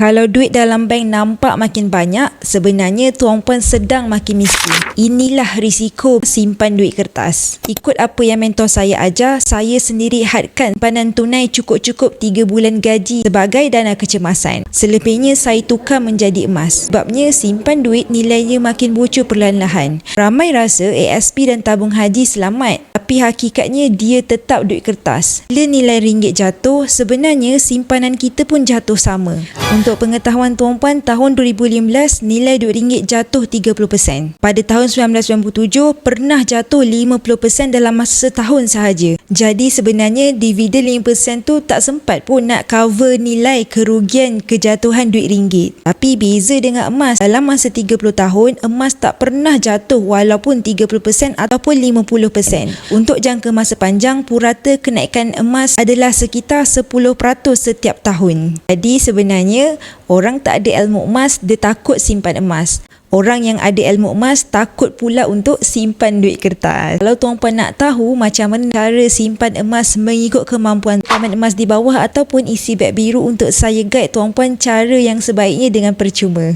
Kalau duit dalam bank nampak makin banyak, sebenarnya tuan puan sedang makin miskin. Inilah risiko simpan duit kertas. Ikut apa yang mentor saya ajar, saya sendiri hadkan simpanan tunai cukup-cukup 3 bulan gaji sebagai dana kecemasan. Selebihnya saya tukar menjadi emas. Sebabnya simpan duit nilainya makin bocor perlahan-lahan. Ramai rasa ASP dan tabung haji selamat, tapi hakikatnya dia tetap duit kertas. Bila nilai ringgit jatuh, sebenarnya simpanan kita pun jatuh sama. Untuk pengetahuan tuan puan, tahun 2015 nilai duit ringgit jatuh 30%. Pada tahun 1997 pernah jatuh 50% dalam masa setahun sahaja. Jadi sebenarnya dividen 5% tu tak sempat pun nak cover nilai kerugian kejatuhan duit ringgit. Tapi beza dengan emas, dalam masa 30 tahun emas tak pernah jatuh walaupun 30% ataupun 50%. Untuk jangka masa panjang, purata kenaikan emas adalah sekitar 10% setiap tahun. Jadi sebenarnya orang tak ada ilmu emas, dia takut simpan emas. Orang yang ada ilmu emas takut pula untuk simpan duit kertas. Kalau tuan puan nak tahu macam mana cara simpan emas mengikut kemampuan, komen emas di bawah ataupun isi beg biru untuk saya guide tuan puan cara yang sebaiknya dengan percuma.